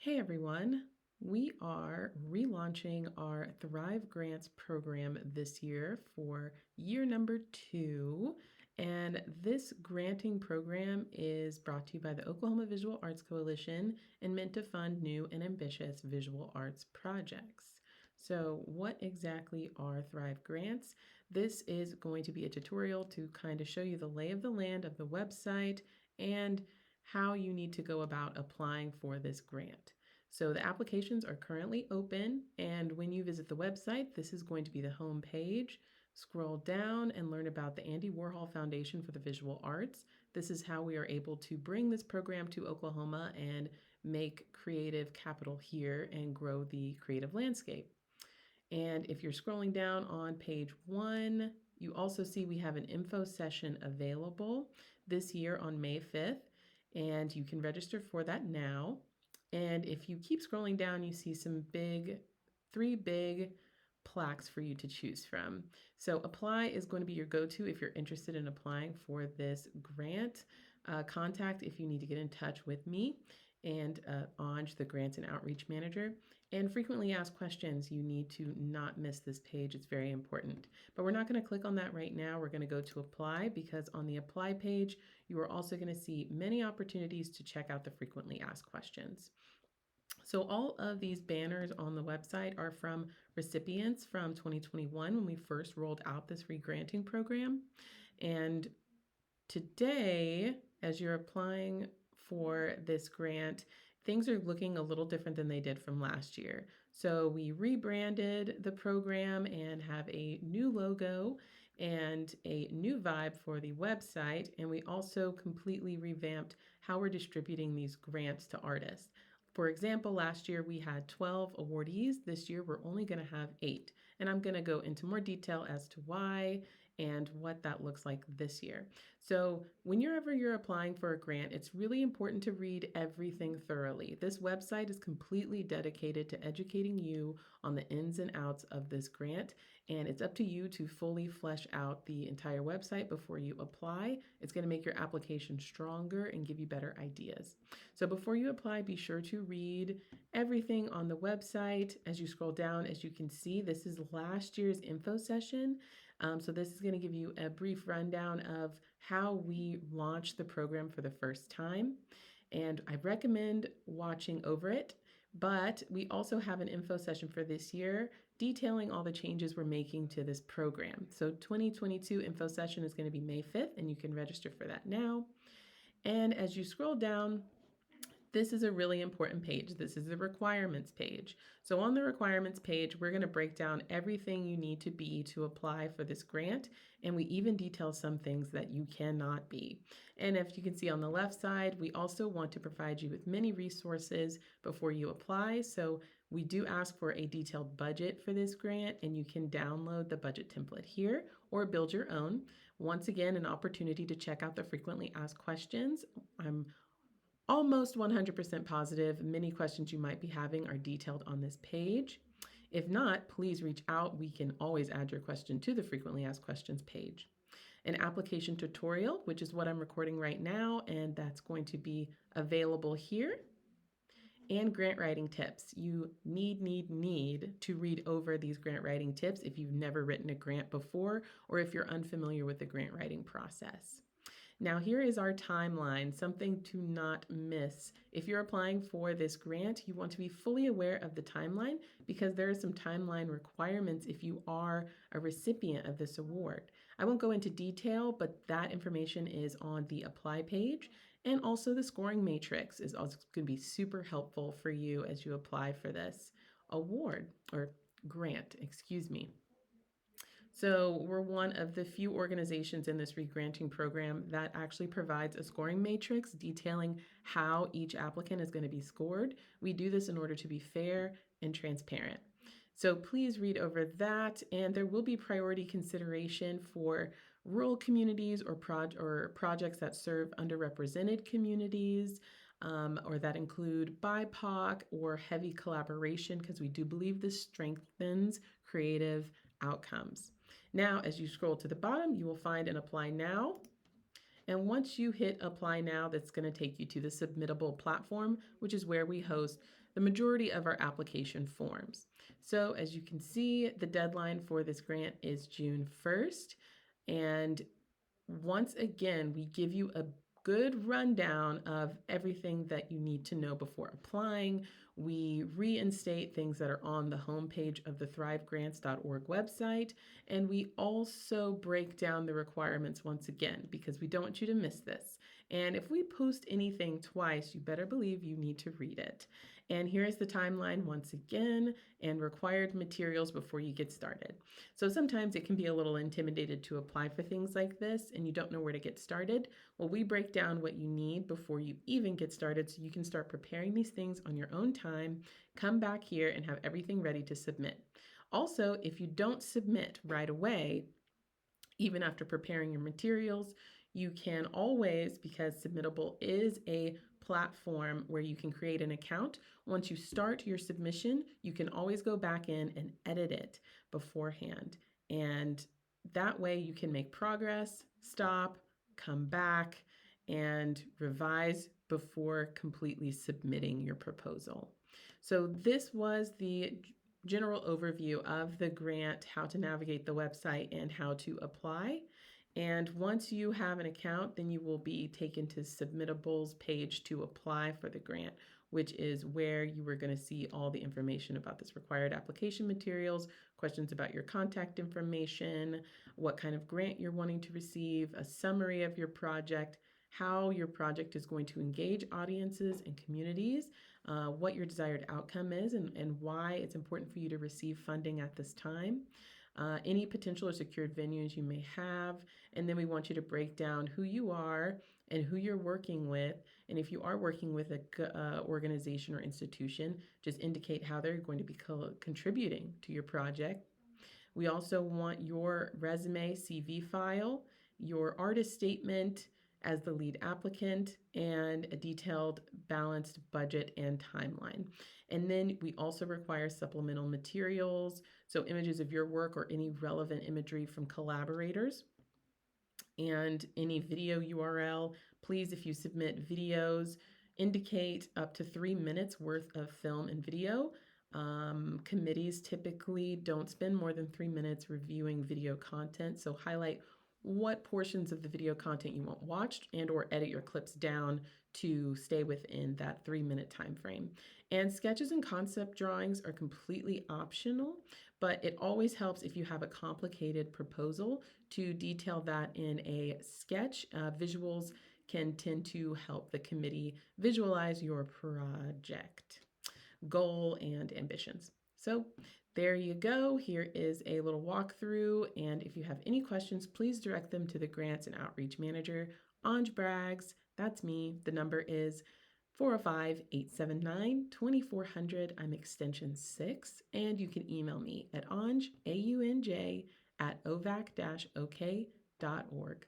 Hey everyone, we are relaunching our Thrive Grants program this year for year number 2. And this granting program is brought to you by the Oklahoma Visual Arts Coalition and meant to fund new and ambitious visual arts projects. So, what exactly are Thrive Grants? This is going to be a tutorial to kind of show you the lay of the land of the website and how you need to go about applying for this grant. So the applications are currently open, and when you visit the website, this is going to be the home page. Scroll down and learn about the Andy Warhol Foundation for the Visual Arts. This is how we are able to bring this program to Oklahoma and make creative capital here and grow the creative landscape. And if you're scrolling down on page 1, you also see we have an info session available this year on May 5th, and you can register for that now. And if you keep scrolling down, you see three big plaques for you to choose from. So apply is going to be your go-to if you're interested in applying for this grant. Contact if you need to get in touch with me and Anj, the Grants and Outreach Manager. And frequently asked questions, you need to not miss this page. It's very important. But we're not going to click on that right now. We're going to go to apply because on the apply page, you are also going to see many opportunities to check out the frequently asked questions. So all of these banners on the website are from recipients from 2021 when we first rolled out this regranting program. And today, as you're applying for this grant, things are looking a little different than they did from last year. So we rebranded the program and have a new logo and a new vibe for the website. And we also completely revamped how we're distributing these grants to artists. For example, last year we had 12 awardees. This year we're only going to have 8. And I'm going to go into more detail as to why and what that looks like this year. So whenever you're applying for a grant, it's really important to read everything thoroughly. This website is completely dedicated to educating you on the ins and outs of this grant, and it's up to you to fully flesh out the entire website before you apply. It's going to make your application stronger and give you better ideas. So before you apply, be sure to read everything on the website. As you scroll down, as you can see, this is last year's info session. So this is going to give you a brief rundown of how we launched the program for the first time. And I recommend watching over it. But we also have an info session for this year detailing all the changes we're making to this program. So 2022 info session is going to be May 5th, and you can register for that now. And as you scroll down, this is a really important page. This is the requirements page. So on the requirements page, we're going to break down everything you need to be to apply for this grant. And we even detail some things that you cannot be. And if you can see on the left side, we also want to provide you with many resources before you apply. So we do ask for a detailed budget for this grant, and you can download the budget template here or build your own. Once again, an opportunity to check out the frequently asked questions. I'm almost 100% positive many questions you might be having are detailed on this page. If not, please reach out. We can always add your question to the frequently asked questions page. An application tutorial, which is what I'm recording right now, and that's going to be available here. And grant writing tips. You need to read over these grant writing tips if you've never written a grant before or if you're unfamiliar with the grant writing process. Now, here is our timeline, something to not miss. If you're applying for this grant, you want to be fully aware of the timeline because there are some timeline requirements if you are a recipient of this award. I won't go into detail, but that information is on the apply page. And also the scoring matrix is also going to be super helpful for you as you apply for this award or grant, excuse me. So we're one of the few organizations in this regranting program that actually provides a scoring matrix detailing how each applicant is going to be scored. We do this in order to be fair and transparent. So please read over that, and there will be priority consideration for rural communities or projects that serve underrepresented communities, or that include BIPOC or heavy collaboration, because we do believe this strengthens creative outcomes. Now, as you scroll to the bottom, you will find an apply now. And once you hit apply now, that's going to take you to the Submittable platform, which is where we host the majority of our application forms. So as you can see, the deadline for this grant is June 1st. And once again, we give you a good rundown of everything that you need to know before applying. We reinstate things that are on the homepage of the thrivegrants.org website, and we also break down the requirements once again because we don't want you to miss this. And if we post anything twice, you better believe you need to read it. And here's the timeline once again and required materials before you get started. So sometimes it can be a little intimidated to apply for things like this and you don't know where to get started. Well, we break down what you need before you even get started so you can start preparing these things on your own time, come back here and have everything ready to submit. Also, if you don't submit right away, even after preparing your materials, you can always, because Submittable is a platform where you can create an account. Once you start your submission, you can always go back in and edit it beforehand. And that way you can make progress, stop, come back, and revise before completely submitting your proposal. So this was the general overview of the grant, how to navigate the website, and how to apply. And once you have an account, then you will be taken to Submittables page to apply for the grant, which is where you are going to see all the information about this required application materials, questions about your contact information, what kind of grant you're wanting to receive, a summary of your project, how your project is going to engage audiences and communities, what your desired outcome is, and why it's important for you to receive funding at this time. Any potential or secured venues you may have, and then we want you to break down who you are and who you're working with. And if you are working with a organization or institution, just indicate how they're going to be contributing to your project. We also want your resume, CV file, your artist statement as the lead applicant, and a detailed, balanced budget and timeline. And then we also require supplemental materials, so images of your work or any relevant imagery from collaborators, and any video URL. Please, if you submit videos, indicate up to 3 minutes worth of film and video. Committees typically don't spend more than 3 minutes reviewing video content, so highlight what portions of the video content you want watched and or edit your clips down to stay within that 3-minute time frame. And sketches and concept drawings are completely optional, but it always helps if you have a complicated proposal to detail that in a sketch. Visuals can tend to help the committee visualize your project, goal, and ambitions. So there you go. Here is a little walkthrough. And if you have any questions, please direct them to the Grants and Outreach Manager, Anj Braggs. That's me. The number is 405-879-2400. I'm extension 6. And you can email me at anj, AUNJ, @ovac-ok.org.